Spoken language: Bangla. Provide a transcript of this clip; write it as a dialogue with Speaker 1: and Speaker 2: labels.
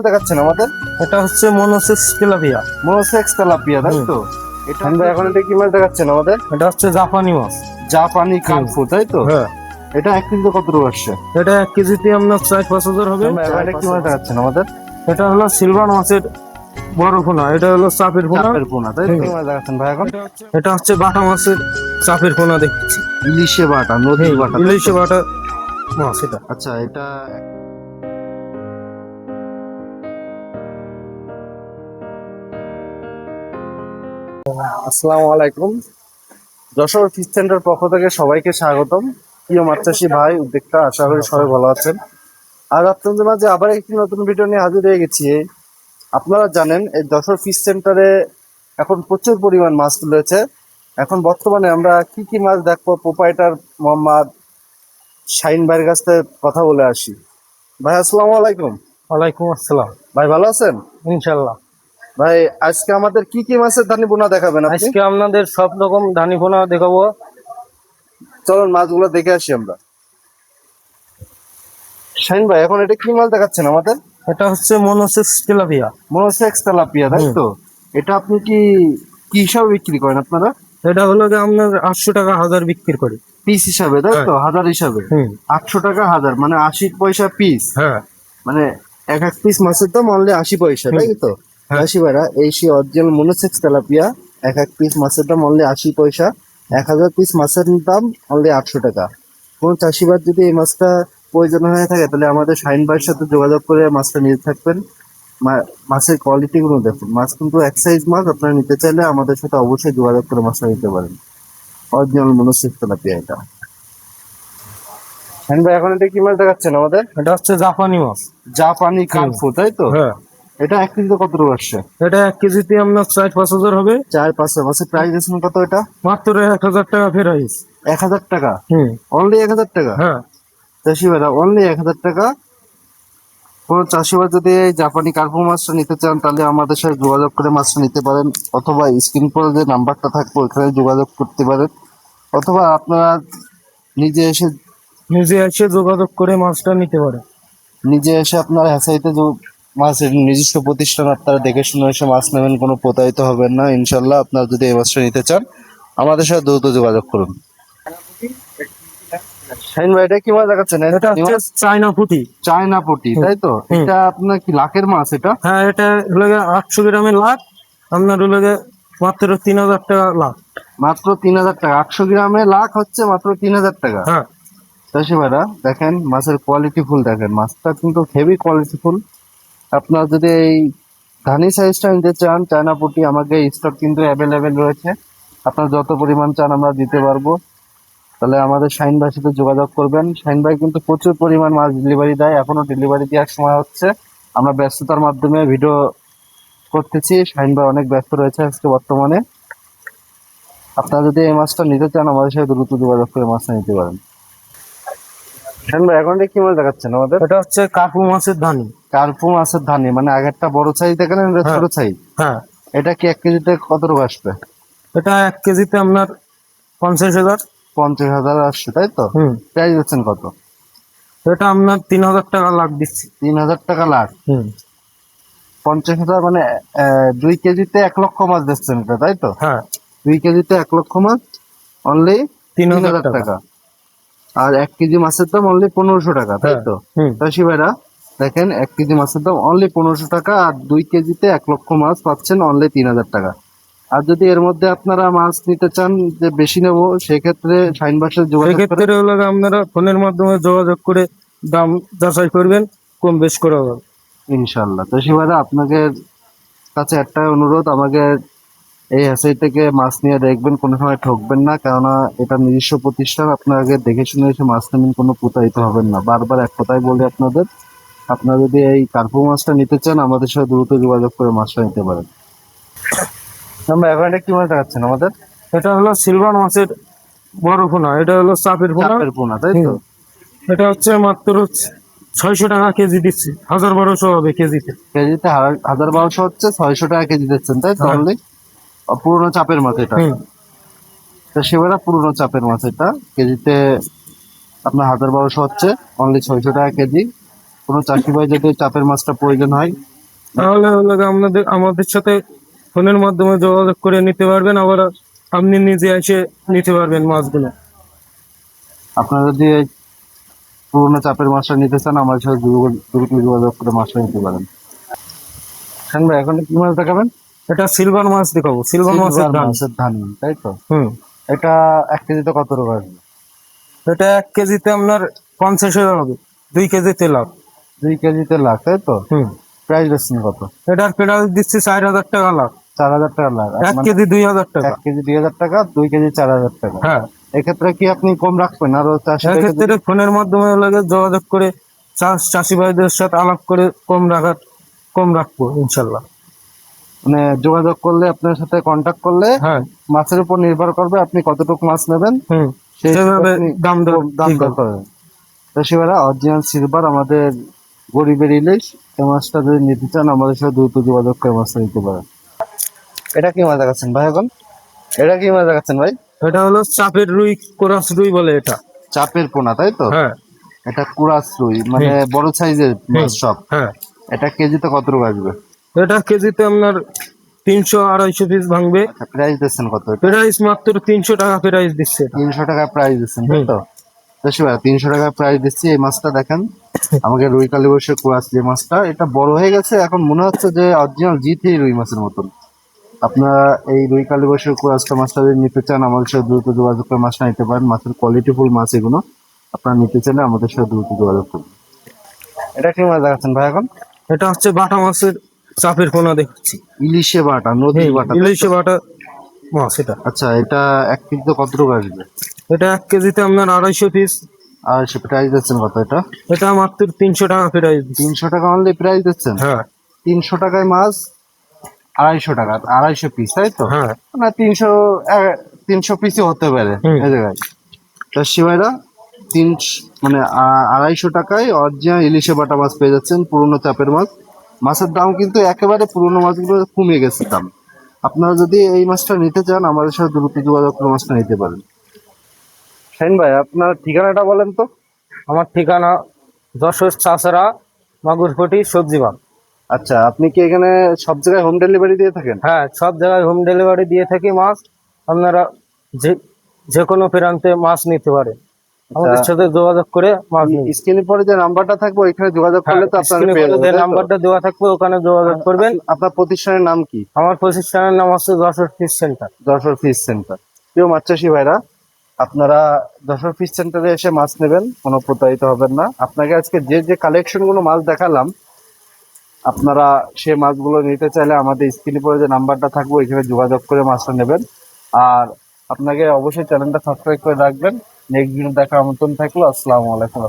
Speaker 1: দেখাচ্ছেন আমাদের?
Speaker 2: এটা হচ্ছে মনোসেক্স তেলাপিয়া।
Speaker 1: মনোসেক্স তেলাপিয়া, তাই তো? এটা আমরা এখন এটা কি মাছ দেখাচ্ছেন আমাদের?
Speaker 2: এটা হচ্ছে জাপানি মাছ।
Speaker 1: জাপানি কানফু, তাই তো?
Speaker 2: হ্যাঁ,
Speaker 1: এটা 1 কেজিতে কত করে আসছে?
Speaker 2: এটা 1 কেজিতে আপনার 4-5 হাজার হবে।
Speaker 1: আমরা এখন এটা কি মাছ দেখাচ্ছেন আমাদের?
Speaker 2: এটা হলো সিলভার মাছের বড় পোনা, এটা হলো চাপের পোনা।
Speaker 1: চাপের পোনা, তাই তো? কি মাছ দেখাচ্ছেন ভাই এখন?
Speaker 2: এটা হচ্ছে বাটা মাছের চাপের পোনা দেখছি।
Speaker 1: ইলিশে বাটা, নদীর বাটা, তাই তো?
Speaker 2: ইলিশে বাটা মাছ এটা।
Speaker 1: আচ্ছা, এটা আসসালামু আলাইকুম। যশোর ফিশ সেন্টার পক্ষ থেকে সবাইকে স্বাগতম। প্রিয় মাছ চাষী ভাই, উদ্যোক্তা, আশা করি সবাই ভালো আছেন। আর আপনাদের মাঝে আবার একটি নতুন ভিডিও নিয়ে হাজির হয়ে গেছি। আপনারা জানেন এই যশোর ফিশ সেন্টারে এখন প্রচুর পরিমাণ মাছ তুলেছে। এখন বর্তমানে আমরা কি কি মাছ দেখবো, প্রোপাইটার মোহাম্মদ শাহিন ভাইয়ের কাছ থেকে কথা বলে আসি। ভাই আসসালামু আলাইকুম।
Speaker 2: ওয়ালাইকুম আসসালাম।
Speaker 1: ভাই ভালো আছেন?
Speaker 2: ইনশাল্লাহ।
Speaker 1: ভাই আজকে আমাদের কি কি মাছের ধানি বোনা দেখাবেন আপনি?
Speaker 2: আজকে আপনাদের সব রকম ধানি পোনা দেখাবো।
Speaker 1: চলুন মাছগুলো দেখে আসি আমরা। শাহিন ভাই, এখন এটা কি মাছ দেখাচ্ছেন আমাদের?
Speaker 2: এটা হচ্ছে মনোসেক্স তেলাপিয়া।
Speaker 1: মনোসেক্স তেলাপিয়া, তাই তো? এটা আপনি কি কি হিসাবে বিক্রি করেন আপনারা?
Speaker 2: এটা হলো যে আপনার 800 টাকা হাজার বিক্রি করে।
Speaker 1: পিস হিসাবে, তাই তো? হাজার হিসাবে 800 টাকা হাজার, মানে 80 পয়সা পিস।
Speaker 2: হ্যাঁ,
Speaker 1: মানে এক এক পিস মাছের দাম অনলি 80 পয়সা, তাই তো?
Speaker 2: হ্যাঁ।
Speaker 1: 80 ভাইরা, এই সেই অরিজিনাল মনোসেক্স তেলাপিয়া। এক এক পিস মাছের দাম অনলি 80 পয়সা। 1000 পিস মাছের দাম অনলি 800 টাকা। কোন চাষিবার যদি এই মাছটা প্রয়োজন হয়ে থাকে, তাহলে আমাদের শাহিন ভাইয়ের সাথে যোগাযোগ করে মাছটা নিতে থাকবেন। মাছের কোয়ালিটি গুলো দেখুন। মাছ কিন্তু এক সাইজ মাছ। আপনারা নিতে চাইলে আমাদের সাথে অবশ্যই যোগাযোগ করে মাছটা নিতে পারেন। অরিজিনাল মনোসেক্স তেলাপিয়া এটা। শাহিন ভাই, এখন এটা কি মাছ দেখাচ্ছেন আমাদের?
Speaker 2: এটা হচ্ছে জাপানি মাছ।
Speaker 1: জাপানি কানফু, তাই তো?
Speaker 2: হ্যাঁ,
Speaker 1: এটা 1 কেজিতে কত করে আসছে?
Speaker 2: এটা 1 কেজিতে আপনার 4-5 হাজার হবে।
Speaker 1: 4-5 মাছের প্রাইস দিচ্ছেন কত এটা?
Speaker 2: মাত্র 1,000 টাকা ফেরাইস।
Speaker 1: 1000 টাকা?
Speaker 2: হুম,
Speaker 1: অনলি 1000 টাকা?
Speaker 2: হ্যাঁ।
Speaker 1: চাষি ভাইরা, অনলি 1000 টাকা। কোনো চাষি ভাই যদি এই জাপানি কার্পু মাছটা নিতে চান, তাহলে আমাদের সাথে যোগাযোগ করে মাছটা নিতে পারেন, অথবা স্ক্রিন পরে যে নাম্বারটা থাকবে ওইখানে যোগাযোগ করতে পারেন, অথবা আপনারা নিজে এসে
Speaker 2: নিজে এসে যোগাযোগ করে মাছটা নিতে পারে।
Speaker 1: আপনারা হ্যাচাইতে মাছের নিজস্ব প্রতিষ্ঠান, আপনারা দেখে শুনে এসে মাছ নেবেন, কোনো প্রতারিত হবেন না ইনশাল্লাহ। আপনারা যদি এই মাছটা নিতে চান, আমাদের সাথে দ্রুত যোগাযোগ করুন। শাহিন ভাই, এটা কি মাছ দেখাচ্ছেন?
Speaker 2: এটা হচ্ছে চায়না পুঁটি।
Speaker 1: চায়না পুঁটি, তাই তো? এটা আপনার কি লাখের মাছ এটা?
Speaker 2: হ্যাঁ, এটা হলো 800 গ্রামের লাখ। আপনার হলো মাত্র 3,000 টাকা লাখ।
Speaker 1: মাত্র 3000 টাকা? 800 গ্রামে লাখ হচ্ছে মাত্র 3000 টাকা।
Speaker 2: হ্যাঁ,
Speaker 1: চাষি ভাইরা দেখেন, মাছের কোয়ালিটি ফুল দেখেন। মাছটা কিন্তু হেভি কোয়ালিটি ফুল। আপনার যদি এই ধানি সাইজটা নিতে চান, চায়না পুঁটি, আমাকে স্টক কিন্তু অ্যাভেলেবেল রয়েছে। আপনার যত পরিমাণ চান আমরা দিতে পারবো। তাহলে আমাদের শাহিন ভাইয়ের সাথে যোগাযোগ করবেন। শাহিন ভাই কিন্তু প্রচুর পরিমাণ মাছ ডেলিভারি দেয়, এখনো ডেলিভারি দেওয়ার সময় হচ্ছে। আমরা ব্যস্ততার মাধ্যমে ভিডিও করতেছি। শাহিন ভাই অনেক ব্যস্ত রয়েছে আজকে বর্তমানে। আপনারা যদি এই মাছটা নিতে চান, আমাদের সাথে দ্রুত যোগাযোগ করে মাছটা নিতে পারেন। শাহিন ভাই, এখন এটা কি মাছ দেখাচ্ছেন আমাদের?
Speaker 2: এটা হচ্ছে কার্পু মাছের ধানি।
Speaker 1: কার্পু মাছের ধানি, মানে আগেরটা বড় সাইজ দেখেন, এটা ছোট সাইজ।
Speaker 2: হ্যাঁ,
Speaker 1: এটা কি 1 কেজিতে কত টাকা আসবে?
Speaker 2: এটা 1 কেজিতে আপনার 50,000।
Speaker 1: 50,000 আসছে, তাই তো? প্রাইস দিচ্ছেন কত?
Speaker 2: এটা আপনার 3,000 টাকা লাখ দিচ্ছি।
Speaker 1: 3000 টাকা লাখ? 50,000 মানে 2 কেজিতে 1 লক্ষ মাছ দিচ্ছেন এটা, তাই তো?
Speaker 2: হ্যাঁ,
Speaker 1: 2 কেজিতে 1 লক্ষ মাছ অনলি
Speaker 2: 3,000
Speaker 1: 3000 টাকা। আর 1 কেজি মাছের দাম অনলি 1500 টাকা, তাই তো? চাষি ভাইরা দেখেন, 1 কেজি মাছের দাম অনলি 1500 টাকা, আর 2 কেজিতে 1 লক্ষ মাছ পাচ্ছেন অনলি 3000 টাকা। আর যদি এর মধ্যে আপনারা মাছ নিতে চান যে বেশি নেবো, সেক্ষেত্রে শাহিন ভাইয়ের সাথে যোগাযোগ করে
Speaker 2: সেক্ষেত্রে হলো আপনারা ফোনের মাধ্যমে যোগাযোগ করে দাম যাচাই করবেন, কম বেশ করা হবে
Speaker 1: ইনশাল্লাহ। চাষি ভাইরা, আপনাদের কাছে একটাই অনুরোধ, আমাকে এই এসআই থেকে মাছ নিয়ে দেখবেন, কোনো সময় ঠকবেন না, কেননা এটা নিজস্ব প্রতিষ্ঠান। আপনাকে দেখে শুনে এসে মাছ নেবেন, কোনো প্রতারিত হবেন না। বারবার এক কথাই বলি আপনাদের, আপনারা যদি এই কার্পু মাছটা নিতে চান, আমাদের সাথে দ্রুত যোগাযোগ করে মাছটা নিতে পারেন। আমরা এখন এটা কি মাছ দেখাচ্ছেন আমাদের?
Speaker 2: এটা হলো সিলভার মাছের বড় পোনা, এটা হলো চাপের পোনা।
Speaker 1: চাপের পোনা, তাই তো?
Speaker 2: এটা হচ্ছে মাত্র 600 টাকা কেজি দিচ্ছি। 1,200 হবে কেজিতে।
Speaker 1: কেজিতে 1200 হচ্ছে, 600 টাকা কেজি দিচ্ছেন, তাই তো? অনলি পুরোনো চাপের মাছ এটা। তো সেবারে পুরোনো চাপের মাছ এটা কেজিতে আপনার 1200 হচ্ছে, অনলি 600 টাকা কেজি। কোনো চাষি ভাই যদি চাপের মাছটা প্রয়োজন হয়,
Speaker 2: তাহলে হলো গিয়ে আমাদের সাথে ফোনের মাধ্যমে যোগাযোগ করে নিতে পারবেন, আবার আপনি নিজে এসে নিতে পারবেন মাছগুলো।
Speaker 1: আপনারা যদি এই পুরোনো চাপের মাছটা নিতে চান আমাদের সাথে দ্রুত যোগাযোগ করে মাছটা নিতে পারেন। হ্যাঁ ভাই, এখন কি মাছ দেখাবেন?
Speaker 2: এটা সিলভার মাছ দেখাবো, সিলভার মাছের
Speaker 1: সিলভার
Speaker 2: দাম।
Speaker 1: মাছের ধানি, তাই তো?
Speaker 2: হুম।
Speaker 1: এটা 1 কেজিতে কত টাকা আসবে?
Speaker 2: এটা 1 কেজিতে আপনার 50 হবে, 2 কেজিতে লাভ।
Speaker 1: 2 কেজিতে লাখ, তাই তো?
Speaker 2: হুম।
Speaker 1: প্রাইস দিচ্ছেন কত?
Speaker 2: এটার প্রাইস দিচ্ছি 4000 টাকা লাখ।
Speaker 1: 4,000 টাকা লাখ।
Speaker 2: 1 কেজি 2000 টাকা।
Speaker 1: 1 কেজি 2,000 টাকা, 2 কেজি 4,000 টাকা।
Speaker 2: হ্যাঁ,
Speaker 1: এক্ষেত্রে কি আপনি কম রাখবেন আরো চাষি ভাইকে
Speaker 2: সেক্ষেত্রে ফোনের মাধ্যমে লাগে যোগাযোগ করে চাষি ভাইদের সাথে আলাপ করে কম রাখবো ইনশাল্লাহ।
Speaker 1: মানে যোগাযোগ করলে, আপনার সাথে কন্ট্যাক্ট করলে
Speaker 2: হ্যাঁ।
Speaker 1: মাছের উপর নির্ভর করবে আপনি কতটুকু মাছ নেবেন,
Speaker 2: হুম।
Speaker 1: সেই হিসেবে
Speaker 2: সেভাবে
Speaker 1: আপনি
Speaker 2: দাম দর
Speaker 1: দাম
Speaker 2: ঠিক
Speaker 1: দর
Speaker 2: হবে।
Speaker 1: করবেন। চাষি ভাইরা, অরিজিনাল সিলভার আমাদের গরিবের ইলিশ, এই মাছটা যদি নিতে চান আমাদের সাথে দ্রুত যোগাযোগ করে মাছটা নিতে পারেন। এটা কি মাছ দেখাচ্ছেন ভাই এখন? এটা কি মাছ দেখাচ্ছেন ভাই?
Speaker 2: এটা হলো চাপের রুই, কোরাস রুই বলে এটা।
Speaker 1: চাপের পোনা, তাই তো?
Speaker 2: হ্যাঁ।
Speaker 1: এটা কুরাস রুই, মানে বড় সাইজের মাছ সব।
Speaker 2: হ্যাঁ।
Speaker 1: এটা কেজিতে কত টাকা আসবে?
Speaker 2: এটা কেজিতে আপনার 300-250 পিস ভাঙবে।
Speaker 1: প্রাইস দিচ্ছেন কত?
Speaker 2: প্রাইস মাত্র 300 টাকা প্রাইস দিচ্ছে এটা।
Speaker 1: 300 টাকা প্রাইস দিচ্ছেন, তাই তো? চাষি ভাই, 300 টাকা প্রাইস দিচ্ছি। এই মাছটা দেখেন, আমাকে রুই কালীবর্ষের কুরাস যে মাছটা, এটা বড় হয়ে গেছে, এখন মনে হচ্ছে যে অরিজিনাল জি3 রুই মাছের মতন। আপনারা এই রুই কালীবর্ষের কুরাসটা মাছটা যদি নিতে চান আমাদের সাথে দ্রুত যোগাযোগ করে মাছটা নিতে পারেন। মাছের কোয়ালিটি ফুল মাছ এগুলো, আপনারা নিতে চাইলে আমাদের সাথে দ্রুত যোগাযোগ করুন। এটা কি মাছ দেখাচ্ছেন ভাই এখন?
Speaker 2: এটা হচ্ছে বাটা মাছের চাপের পোনা দেখাচ্ছি।
Speaker 1: ইলিশে বাটা, নদীর বাটা, তাই তো?
Speaker 2: ইলিশে বাটা মাছ এটা।
Speaker 1: আচ্ছা, এটা 1 কেজিতে কত টাকা আসবে?
Speaker 2: এটা 1 কেজিতে আপনার 250 পিস।
Speaker 1: আর সে প্রাইস দিচ্ছেন কত এটা?
Speaker 2: এটা মাত্র 300 টাকা প্রাইস দিচ্ছে।
Speaker 1: 300 টাকা অনলি প্রাইস দিচ্ছেন?
Speaker 2: হ্যাঁ।
Speaker 1: 300 টাকায় মাছ 250 টাকা, 250 পিস, তাই তো?
Speaker 2: হ্যাঁ।
Speaker 1: না, 300 পিসই হতে পারে
Speaker 2: হুম।
Speaker 1: এই জায়গায়। চাষি ভাইরা, 250 টাকায় অরিজিনাল ইলিশে বাটা মাছ পেয়ে যাচ্ছেন, পুরোনো চাপের মাছ। মাছের দাম কিন্তু একেবারে পুরোনো মাছগুলো কমে গেছে দাম। আপনারা যদি এই মাছটা নিতে চান আমাদের সাথে দ্রুত যোগাযোগ করে মাছটা নিতে পারেন। শাহিন ভাই, আপনার ঠিকানাটা বলেন তো?
Speaker 2: আমার ঠিকানা যশোর চাষরা মাগুরপটি সবজি বাগ।
Speaker 1: আচ্ছা, আপনি কি এখানে সব জায়গায় হোম ডেলিভারি দিয়ে থাকেন?
Speaker 2: হ্যাঁ, সব জায়গায় হোম ডেলিভারি দিয়ে থাকি মাছ। আপনারা যে যে কোনো প্রান্তে মাছ নিতে পারেন, আমাদের সাথে যোগাযোগ করে মাছ নিন।
Speaker 1: স্ক্রিনে পরে যে নাম্বারটা থাকবে ওইখানে যোগাযোগ করলে তো আপনারা
Speaker 2: স্ক্রিনে
Speaker 1: পেয়ে
Speaker 2: যে
Speaker 1: যাবেন, তাই তো?
Speaker 2: নাম্বারটা দেওয়া থাকবে ওখানে যোগাযোগ করবেন।
Speaker 1: আপনার প্রতিষ্ঠানের নাম কি?
Speaker 2: আমার প্রতিষ্ঠানের নাম হচ্ছে Jessore fish centre.
Speaker 1: Jessore fish centre. প্রিয় মাছ চাষি ভাইরা, আপনারা যশোর ফিশ সেন্টারে এসে মাছ নেবেন, কোনো প্রতারিত হবেন না। আপনাকে আজকে যে যে কালেকশন গুলো মাছ দেখালাম, আপনারা সে মাছগুলো নিতে চাইলে আমাদের স্ক্রিনে পরে যে নাম্বারটা থাকবে ওইখানে যোগাযোগ করে মাছটা নেবেন। আর আপনাকে অবশ্যই চ্যানেলটা সাবস্ক্রাইব করে রাখবেন। নেক্সট ভিডিও দেখার আমন্ত্রণ থাকলো। আসসালামু আলাইকুম।